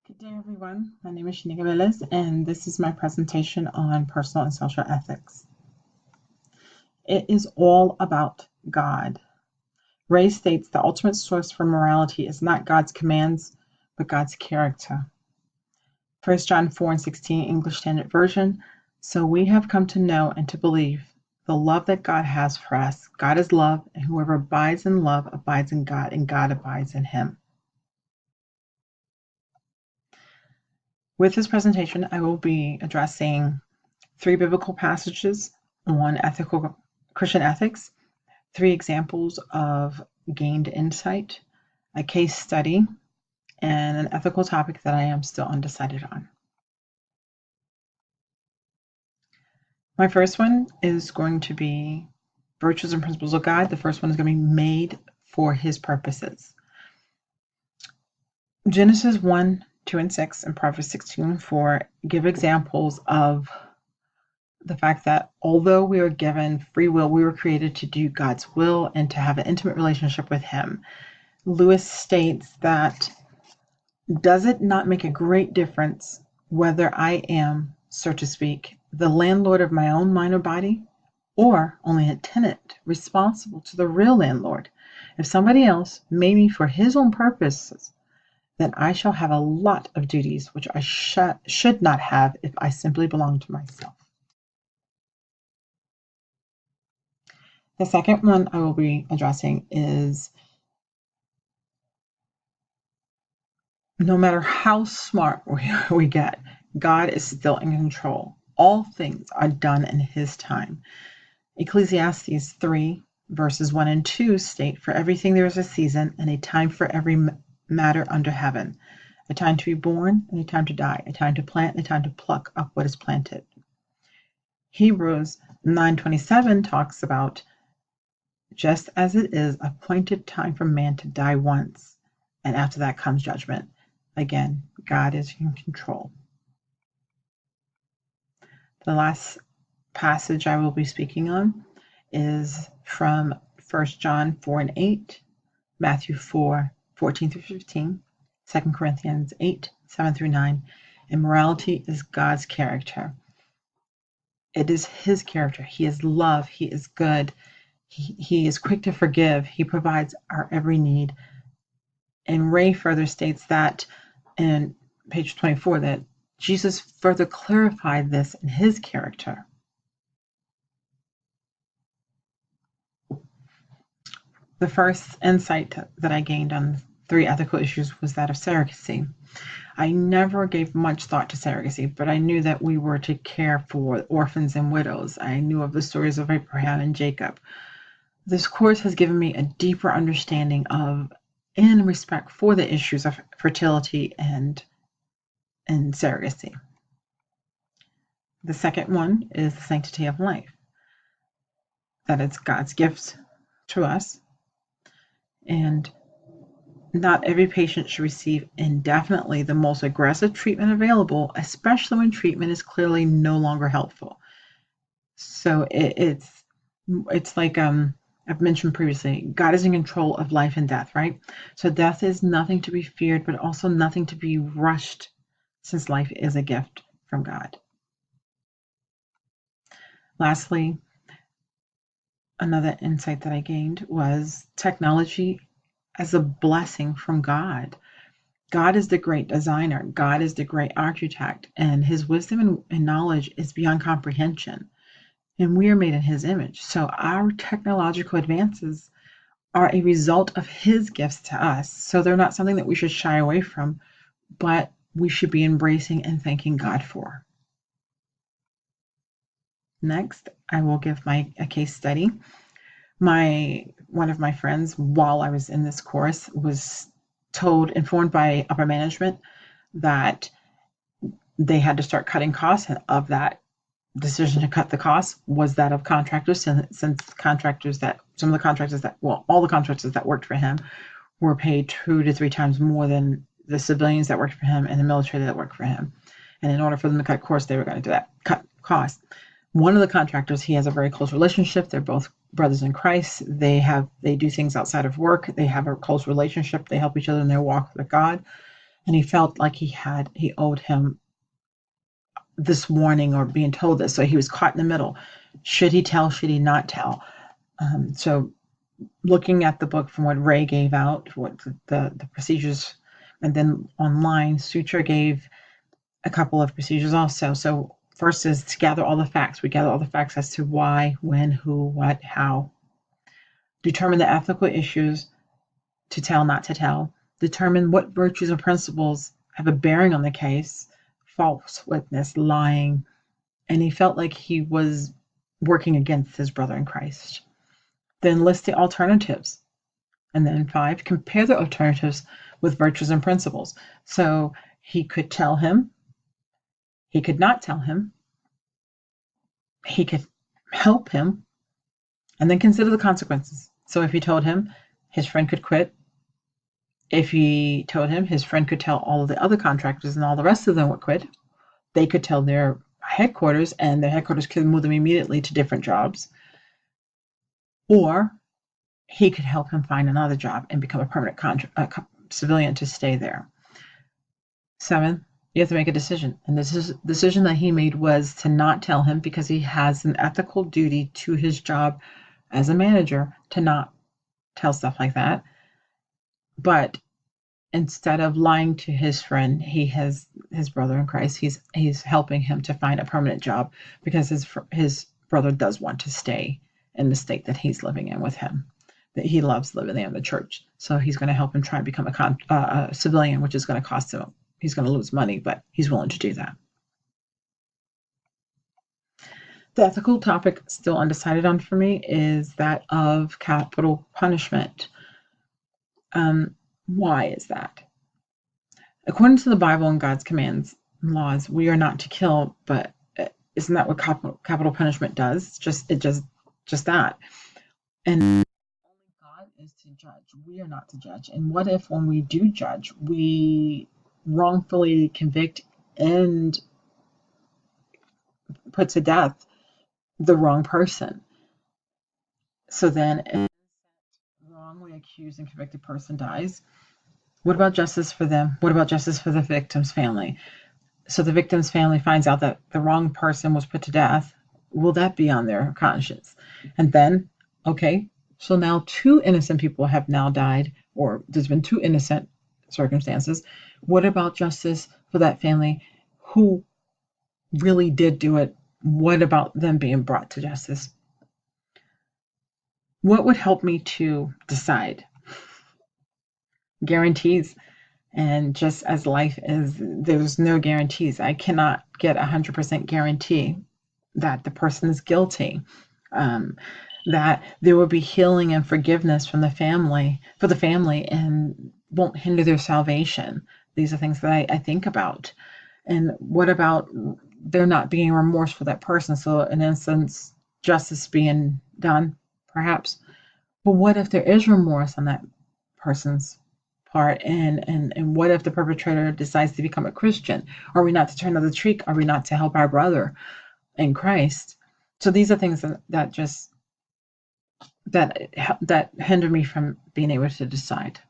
Good day, everyone. My name is Shanika Velez, and this is my presentation on personal and social ethics. It is all about God. Ray states the ultimate source for morality is not God's commands, but God's character. 1 John 4:16, English Standard Version. So we have come to know and to believe the love that God has for us. God is love, and whoever abides in love abides in God, and God abides in him. With this presentation, I will be addressing 3 biblical passages on ethical Christian ethics, 3 examples of gained insight, a case study, and an ethical topic that I am still undecided on. My first one is going to be Virtues and Principles of God. The first one is going to be made for his purposes. Genesis 1, 2, and 6, and Proverbs 16 and 4 give examples of the fact that although we are given free will, we were created to do God's will and to have an intimate relationship with him. Lewis states that, does it not make a great difference whether I am, so to speak, the landlord of my own mind or body, or only a tenant responsible to the real landlord? If somebody else made me for his own purposes, then I shall have a lot of duties which I should not have if I simply belong to myself. The second one I will be addressing is, no matter how smart we get, God is still in control. All things are done in his time. Ecclesiastes 3, verses 1 and 2 state, for everything there is a season and a time for every matter under heaven, a time to be born and a time to die, a time to plant and a time to pluck up what is planted. Hebrews 9:27 talks about, just as it is appointed time for man to die once, and after that comes judgment. Again, God is in control. The last passage I will be speaking on is from 1 John 4 and 8, Matthew 4, 14 through 15, 2 Corinthians 8, 7 through 9. And morality is God's character. It is his character. He is love. He is good. He is quick to forgive. He provides our every need. And Ray further states that in page 24 that Jesus further clarified this in his character. The first insight that I gained on 3 ethical issues was that of surrogacy. I never gave much thought to surrogacy, but I knew that we were to care for orphans and widows. I knew of the stories of Abraham and Jacob. This course has given me a deeper understanding of and respect for the issues of fertility and surrogacy. The second one is the sanctity of life, that it's God's gift to us, and not every patient should receive indefinitely the most aggressive treatment available, especially when treatment is clearly no longer helpful. So it's like I've mentioned previously, God is in control of life and death, right? So death is nothing to be feared, but also nothing to be rushed, since life is a gift from God. Lastly, another insight that I gained was technology as a blessing from God. God is the great designer. God is the great architect, and his wisdom and knowledge is beyond comprehension. And we are made in his image. So our technological advances are a result of his gifts to us. So they're not something that we should shy away from, but we should be embracing and thanking God for. Next, I will give a case study. One of my friends, while I was in this course, was informed by upper management that they had to start cutting costs, and of that decision to cut the costs was that of contractors, since all the contractors that worked for him were paid 2 to 3 times more than the civilians that worked for him and the military that worked for him. And in order for them to cut costs, they were going to do that, cut costs. One of the contractors, he has a very close relationship. They're both brothers in Christ. They do things outside of work. They have a close relationship. They help each other in their walk with God. and he felt like he owed him this warning or being told this. So he was caught in the middle. Should he tell? Should he not tell? So looking at the book from what Ray gave out, what the procedures, and then online, Sutra gave a couple of procedures also. So first is to gather all the facts. We gather all the facts as to why, when, who, what, how. Determine the ethical issues to tell, not to tell. Determine what virtues and principles have a bearing on the case. False witness, lying. And he felt like he was working against his brother in Christ. Then list the alternatives. And then 5, compare the alternatives with virtues and principles. So he could tell him, he could not tell him, he could help him, and then consider the consequences. So if he told him, his friend could quit. If he told him, his friend could tell all of the other contractors and all the rest of them would quit. They could tell their headquarters, and their headquarters could move them immediately to different jobs. Or he could help him find another job and become a permanent civilian to stay there. 7, you have to make a decision. And this decision that he made was to not tell him, because he has an ethical duty to his job as a manager to not tell stuff like that. But instead of lying to his friend, he has his brother in Christ. He's helping him to find a permanent job, because his brother does want to stay in the state that he's living in with him. That he loves living there in the church. So he's going to help him try and become a civilian, which is going to cost him. He's going to lose money, but he's willing to do that. The ethical topic still undecided on for me is that of capital punishment. Why is that? According to the Bible and God's commands and laws, we are not to kill, but isn't that what capital punishment does? Just that. And only God is to judge. We are not to judge. And what if when we do judge, we wrongfully convict and put to death the wrong person? So then if the wrongly accused and convicted person dies, what about justice for them? What about justice for the victim's family? So the victim's family finds out that the wrong person was put to death. Will that be on their conscience? And then, okay, so now 2 innocent people have now died, or there's been 2 innocent circumstances. What about justice for that family who really did do it? What about them being brought to justice? What would help me to decide? Guarantees. And just as life is, there's no guarantees. I cannot get 100% guarantee that the person is guilty, that there will be healing and forgiveness from the family, and won't hinder their salvation. These are things that I think about. And what about there not being remorse for that person? So in instance, justice being done, perhaps. But what if there is remorse on that person's part, and what if the perpetrator decides to become a Christian? Are we not to turn the other cheek? Are we not to help our brother in Christ? So these are things that hinder me from being able to decide.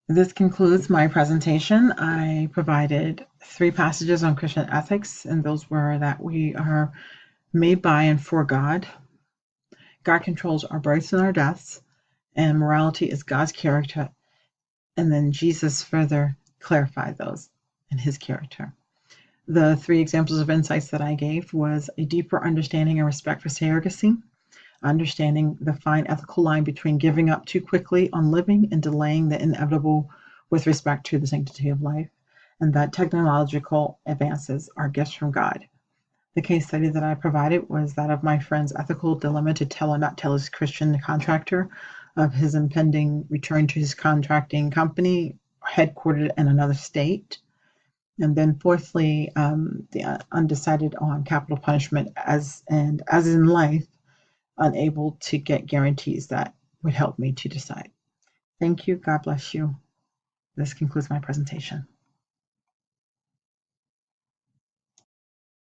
This concludes my presentation. I provided 3 passages on Christian ethics, and those were that we are made by and for God. God controls our births and our deaths, and morality is God's character. And then Jesus further clarified those in his character. The 3 examples of insights that I gave was a deeper understanding and respect for surrogacy, understanding the fine ethical line between giving up too quickly on living and delaying the inevitable with respect to the sanctity of life, and that technological advances are gifts from God. The case study that I provided was that of my friend's ethical dilemma to tell or not tell his Christian contractor of his impending return to his contracting company headquartered in another state. And then fourthly, the undecided on capital punishment as in life, unable to get guarantees that would help me to decide. Thank you. God bless you. This concludes my presentation.